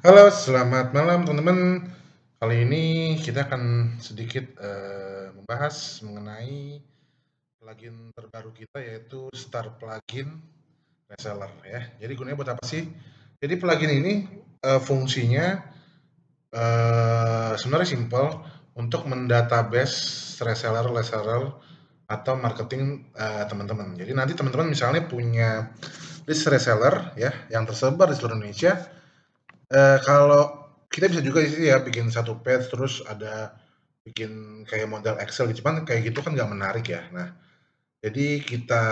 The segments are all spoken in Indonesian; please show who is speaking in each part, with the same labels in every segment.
Speaker 1: Halo, selamat malam teman-teman. Kali ini kita akan sedikit membahas mengenai plugin terbaru kita yaitu Star Plugin Reseller ya. Jadi gunanya buat apa sih? Jadi plugin ini fungsinya sebenarnya simpel untuk mendatabase reseller-reseller atau marketing teman-teman. Jadi nanti teman-teman misalnya punya list reseller ya yang tersebar di seluruh Indonesia. Kalau kita bisa juga sih ya bikin satu page terus ada bikin kayak model Excel gitu, cuman kayak gitu kan nggak menarik ya. Nah, jadi kita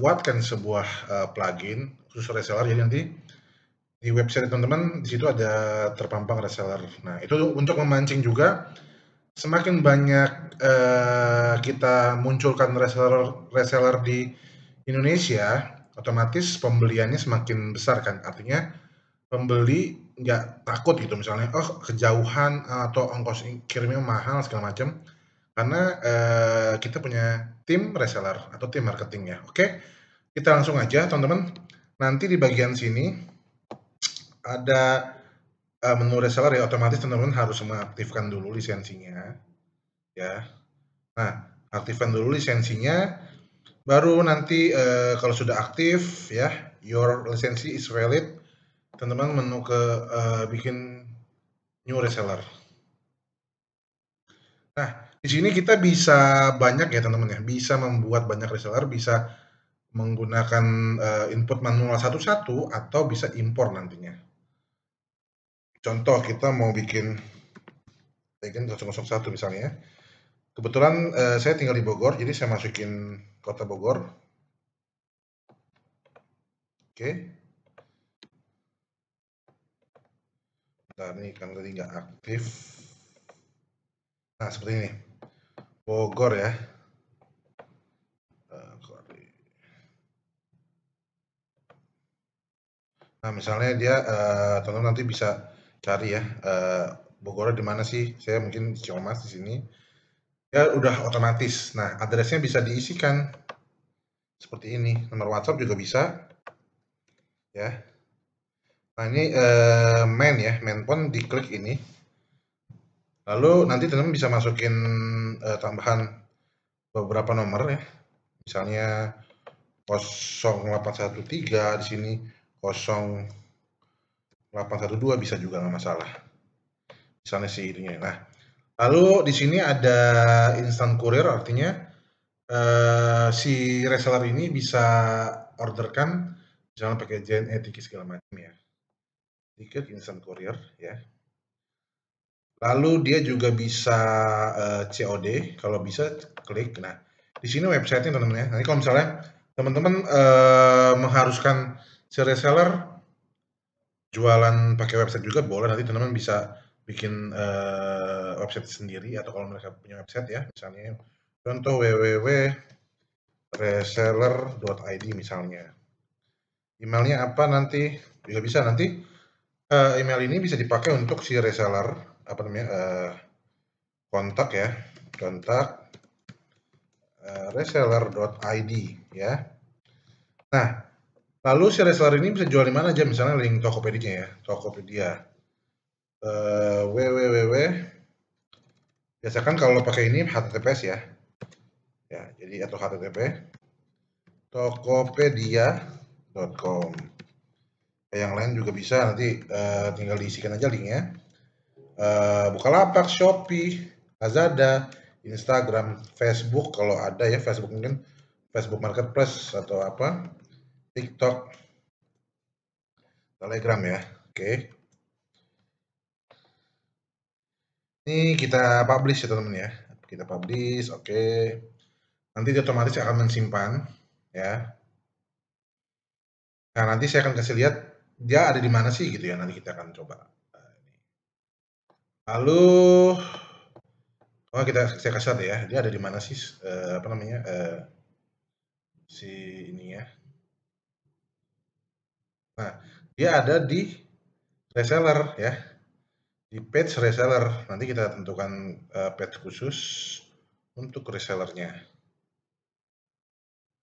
Speaker 1: buatkan sebuah plugin khusus reseller, jadi nanti di website teman-teman di situ ada terpampang reseller. Nah, itu untuk memancing juga semakin banyak kita munculkan reseller di Indonesia, otomatis pembeliannya semakin besar kan. Artinya pembeli nggak takut gitu misalnya, oh kejauhan atau ongkos kirimnya mahal segala macam, karena kita punya tim reseller atau tim marketing ya. Oke, kita langsung aja teman-teman. Nanti di bagian sini ada menu reseller ya, otomatis teman-teman harus mengaktifkan dulu lisensinya ya. Nah, aktifkan dulu lisensinya, baru nanti kalau sudah aktif ya, your lisensi is valid, teman-teman menu ke bikin new reseller. Nah, di sini kita bisa banyak ya teman-teman ya, bisa membuat banyak reseller, bisa menggunakan input manual satu-satu atau bisa impor nantinya. Contoh kita mau bikin plugin 101 misalnya ya. Kebetulan saya tinggal di Bogor, jadi saya masukin kota Bogor. Oke. Nah, ini kan tadi nggak aktif. Nah, seperti ini. Bogor ya. Nah, misalnya dia teman-teman nanti bisa cari ya, Bogornya di mana sih? Saya mungkin di Ciamas di sini. Ya udah otomatis. Nah, address-nya bisa diisikan seperti ini. Nomor WhatsApp juga bisa ya. Nah, ini main ya, main phone diklik ini. Lalu nanti teman-teman bisa masukin tambahan beberapa nomor ya. Misalnya 0813 di sini 0812 bisa juga nggak masalah. Misalnya sih ininya. Nah, lalu di sini ada instant courier, artinya si reseller ini bisa orderkan misalnya pakai JNE tiket segala macam ya. Tiket instant courier ya. Lalu dia juga bisa COD, kalau bisa klik. Nah, di sini websitenya teman-teman ya. Nanti kalau misalnya teman-teman mengharuskan si reseller jualan pakai website juga boleh, nanti teman-teman bisa bikin website sendiri atau kalau mereka punya website ya, misalnya contoh www.reseller.id misalnya. Emailnya apa nanti juga bisa, nanti email ini bisa dipakai untuk si reseller apa namanya kontak ya, kontak reseller.id ya. Nah, lalu si reseller ini bisa jual di mana aja, misalnya link Tokopedia ya, Tokopedia www, biasakan kalau pakai ini HTTPS ya, jadi atau HTTP tokopedia.com. Yang lain juga bisa, nanti tinggal diisikan aja linknya. Bukalapak, Shopee, Lazada, Instagram, Facebook kalau ada ya, Facebook mungkin Facebook Marketplace atau apa, TikTok, Telegram ya. Oke. Ini kita publish ya teman-teman ya. Kita publish, oke. Nanti dia otomatis akan mensimpan ya. Nah, nanti saya akan kasih lihat dia ada di mana sih gitu ya. Nanti kita akan coba. Lalu saya kasih lihat ya. Dia ada di mana sih apa namanya si ini ya. Nah, dia ada di reseller ya. Di page reseller. Nanti kita tentukan page khusus untuk resellernya.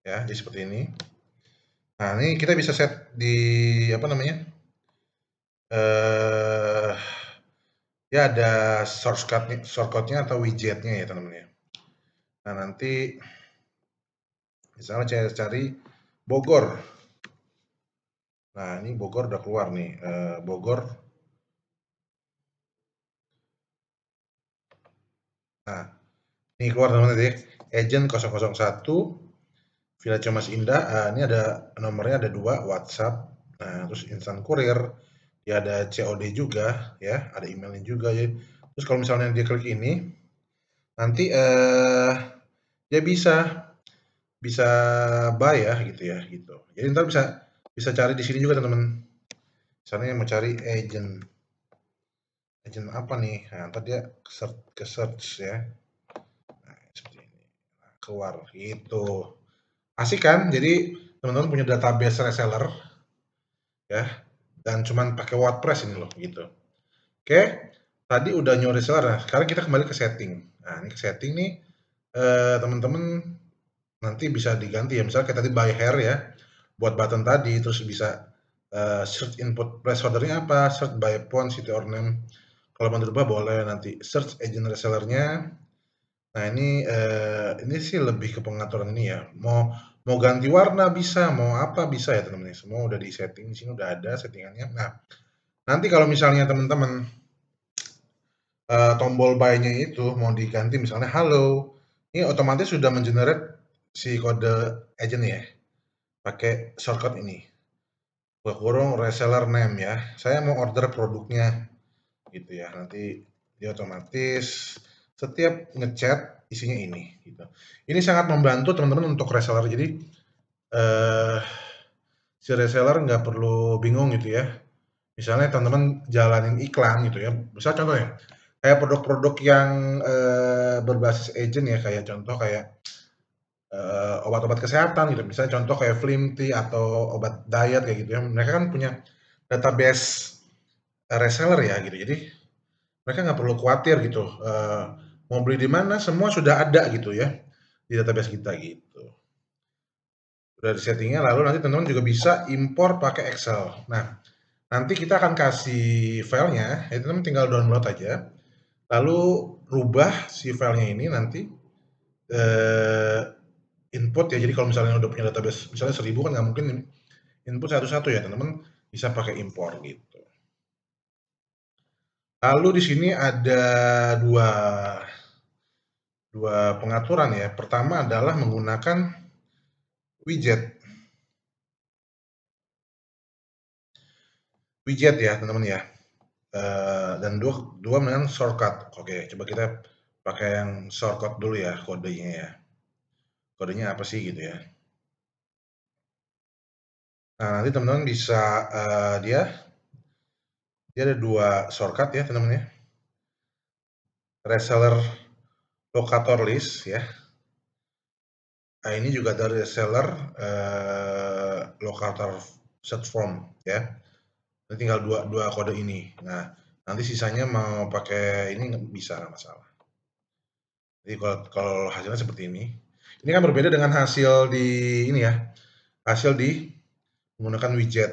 Speaker 1: Ya, jadi seperti ini. Nah, ini kita bisa set di apa namanya? eh ya ada shortcutnya atau widgetnya ya teman-teman ya. Nah nanti misalnya saya cari Bogor. Nah ini Bogor udah keluar nih, Bogor. Nah ini keluar teman-teman ya, agent 001 Villa Mas Indah. Ini ada nomornya, ada 2 WhatsApp. Nah terus instant courier, ya ada COD juga ya, ada emailnya juga ya. Terus kalau misalnya dia klik ini, nanti dia bisa buy ya gitu ya gitu. Jadi ntar bisa bisa cari di sini juga teman-teman. Misalnya mau cari agent apa nih? Nah, ntar dia ke search ya. Nah, seperti ini. Nah, keluar gitu. Asik kan? Jadi teman-teman punya database reseller ya, dan cuman pakai WordPress ini loh gitu. Oke, tadi udah new reseller. Nah, sekarang kita kembali ke setting. Nah, ini ke setting nih, teman-teman nanti bisa diganti ya. Misalnya kayak tadi by hair ya, buat button tadi, terus bisa search input placeholder-nya apa, search by font, city or name. Kalau mau dirubah boleh, nanti search agent resellernya. Nah ini sih lebih ke pengaturan ini ya. Mau ganti warna bisa, mau apa bisa ya teman-teman. Semua udah di setting di sini, udah ada settingannya. Nah nanti kalau misalnya teman-teman tombol buy-nya itu mau diganti misalnya halo, ini otomatis sudah mengenerate si kode agent ya, pakai shortcut ini. Kurung reseller name ya. Saya mau order produknya gitu ya. Nanti dia otomatis setiap ngechat isinya ini gitu. Ini sangat membantu teman-teman untuk reseller. Jadi eh, si reseller nggak perlu bingung gitu ya. Misalnya teman-teman jalanin iklan gitu ya. Misal contoh ya, kayak produk-produk yang berbasis agent ya, kayak contoh kayak obat-obat kesehatan gitu. Misalnya contoh kayak Slim Tea atau obat diet kayak gitu ya. Mereka kan punya database reseller ya gitu. Jadi mereka nggak perlu khawatir gitu. Mau beli di mana semua sudah ada gitu ya di database kita gitu. Udah di settingnya, lalu nanti teman-teman juga bisa impor pakai Excel. Nah, nanti kita akan kasih filenya, ya teman-teman tinggal download aja. Lalu rubah si filenya ini nanti eh, input ya. Jadi kalau misalnya udah punya database misalnya 1000 kan nggak mungkin input satu-satu ya teman-teman, bisa pakai impor gitu. Lalu di sini ada dua dua pengaturan ya. Pertama adalah menggunakan widget. Widget ya teman-teman ya. Dan dua dengan shortcut. Oke, coba kita pakai yang shortcut dulu ya kodenya ya. Kodenya apa sih gitu ya. Nah, nanti teman-teman bisa dia ada dua shortcut ya teman-teman ya. Reseller locator list ya. Nah, ini juga dari reseller locator search form ya. Ini tinggal dua kode ini. Nah, nanti sisanya mau pakai ini bisa, nggak masalah. Jadi kalau hasilnya seperti ini. Ini kan berbeda dengan hasil di ini ya. Hasil di menggunakan widget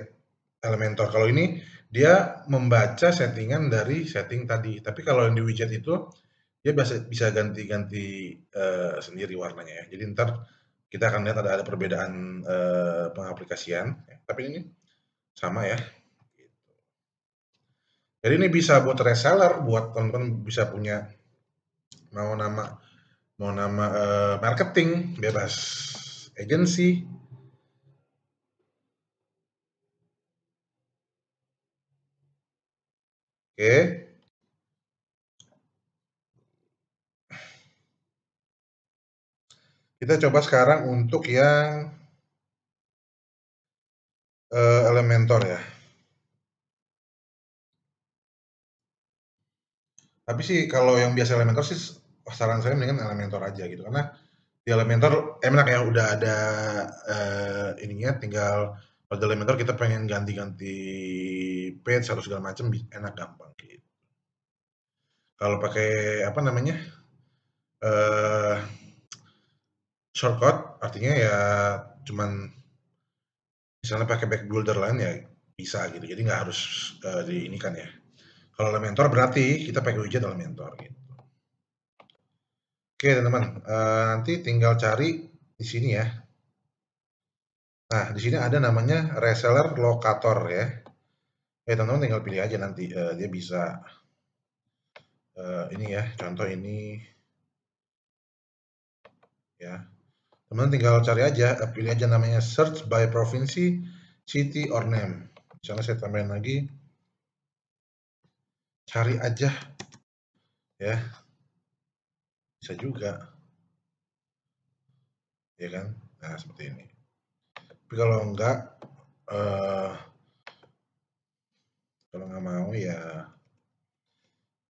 Speaker 1: Elementor. Kalau ini dia membaca settingan dari setting tadi. Tapi kalau yang di widget itu dia bisa ganti-ganti sendiri warnanya ya. Jadi ntar kita akan lihat ada perbedaan pengaplikasian. Tapi ini sama ya. Jadi ini bisa buat reseller, buat teman-teman bisa punya mau nama marketing bebas, agensi. Oke, kita coba sekarang untuk yang Elementor ya. Tapi sih kalau yang biasa Elementor sih saran saya mendingan Elementor aja gitu karena di Elementor enak ya udah ada ininya, tinggal pada Elementor kita pengen ganti-ganti page atau segala macam enak gampang gitu. Kalau pakai apa namanya eh shortcut artinya ya cuman misalnya pakai back builder lain ya bisa gitu. Jadi nggak harus diinikan ya. Kalau Elementor berarti kita pakai widget Elementor gitu. Oke teman-teman, nanti tinggal cari di sini ya. Nah di sini ada namanya reseller locator ya. Teman-teman tinggal pilih aja nanti dia bisa ini ya, contoh ini ya. Teman-teman tinggal cari aja, pilih aja namanya search by provinsi, city or name. Misalnya saya tambahin lagi, cari aja ya, bisa juga ya kan. Nah seperti ini. Tapi kalau enggak kalau nggak mau ya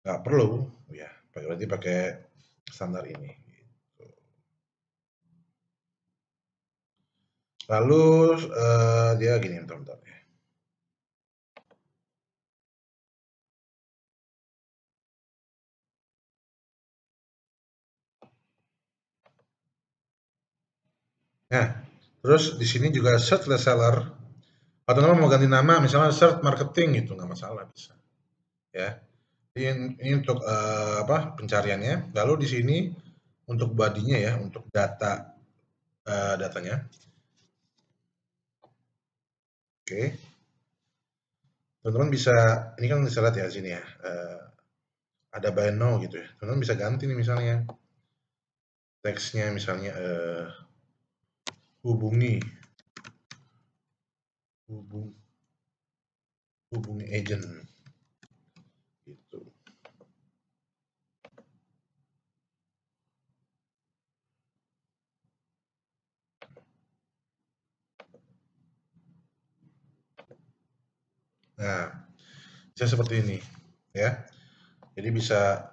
Speaker 1: nggak perlu ya, berarti pakai standar ini gitu. Lalu dia gini teman-teman ya. Nah terus di sini juga search reseller atau teman mau ganti nama misalnya search marketing gitu, nggak masalah, bisa ya. Ini untuk apa pencariannya. Lalu di sini untuk bodinya ya, untuk datanya. Oke, teman-teman bisa, ini kan bisa lihat ya di sini ya, ada by now gitu ya. Teman-teman bisa ganti nih misalnya teksnya misalnya hubungi hubung hubungi agent gitu. Nah, bisa seperti ini ya. Jadi bisa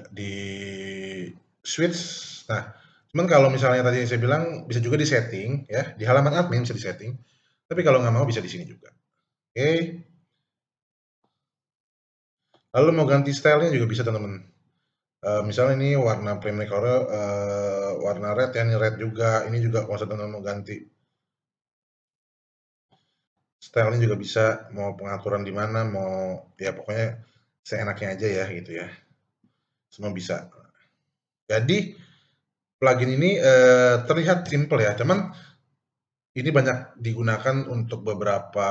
Speaker 1: di switch. Nah, cuman kalau misalnya tadi saya bilang bisa juga di setting ya, di halaman admin bisa di setting. Tapi kalau nggak mau bisa di sini juga. Oke. Lalu mau ganti stylenya juga bisa teman-teman. Misalnya ini warna primary color warna red ya, ini red juga. Ini juga kalau teman-teman mau ganti stylenya juga bisa. Mau pengaturan di mana, mau ya pokoknya seenaknya aja ya gitu ya. Semua bisa. Jadi plugin ini terlihat simple ya, cuman ini banyak digunakan untuk beberapa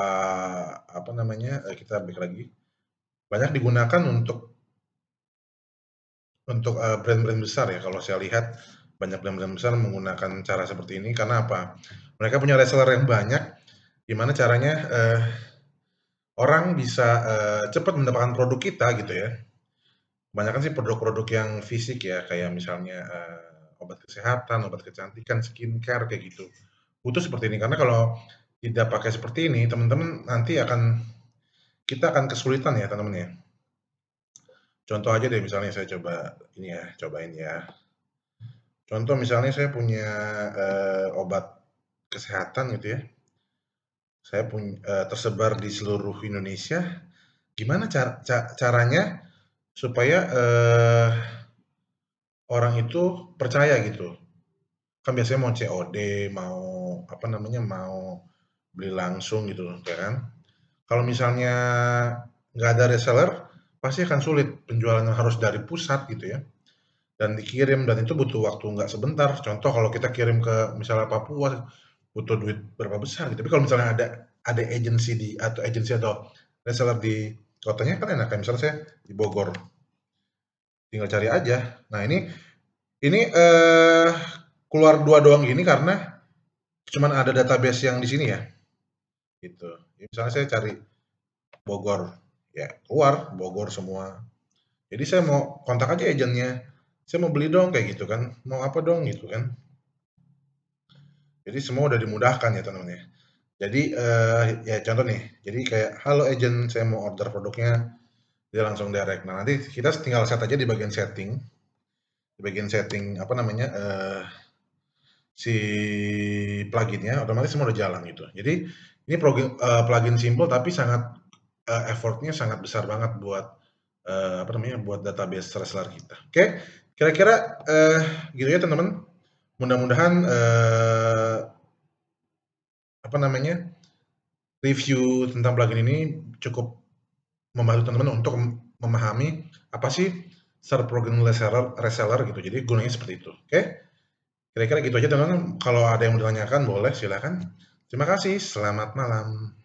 Speaker 1: apa namanya, kita back lagi. Banyak digunakan untuk brand-brand besar ya, kalau saya lihat banyak brand-brand besar menggunakan cara seperti ini karena apa? Mereka punya reseller yang banyak, gimana caranya orang bisa cepat mendapatkan produk kita gitu ya. Kebanyakan sih produk-produk yang fisik ya, kayak misalnya obat kesehatan, obat kecantikan, skincare kayak gitu. Butuh seperti ini karena kalau tidak pakai seperti ini, teman-teman nanti kita akan kesulitan ya teman-teman ya. Contoh aja deh misalnya saya coba ini ya, cobain ya. Contoh misalnya saya punya obat kesehatan gitu ya. Saya punya tersebar di seluruh Indonesia. Gimana caranya supaya orang itu percaya gitu? Kan biasanya mau COD, mau apa namanya, mau beli langsung gitu ya kan. Kalau misalnya nggak ada reseller, pasti akan sulit penjualan yang harus dari pusat gitu ya. Dan dikirim dan itu butuh waktu nggak sebentar. Contoh kalau kita kirim ke misalnya Papua butuh duit berapa besar gitu. Tapi kalau misalnya ada agensi atau reseller di kotanya kan enak. Kayak misalnya saya di Bogor, tinggal cari aja. Nah ini keluar dua doang gini karena cuman ada database yang di sini ya, gitu. Jadi misalnya saya cari Bogor, ya keluar Bogor semua. Jadi saya mau kontak aja agennya, saya mau beli dong kayak gitu kan, mau apa dong gitu kan. Jadi semua udah dimudahkan ya teman-teman ya. Jadi ya contoh nih, jadi kayak halo agent, saya mau order produknya, dia langsung direct. Nah nanti kita tinggal set aja di bagian setting, apa namanya si pluginnya, otomatis semua udah jalan gitu. Jadi ini plugin simple tapi sangat effortnya sangat besar banget buat apa namanya buat database reseller kita. Oke, kira-kira gitu ya teman-teman. Mudah-mudahan apa namanya review tentang plugin ini cukup membantu teman-teman untuk memahami apa sih server plugin reseller gitu. Jadi gunanya seperti itu. Oke? Kira-kira gitu aja teman-teman. Kalau ada yang mau ditanyakan boleh silakan. Terima kasih. Selamat malam.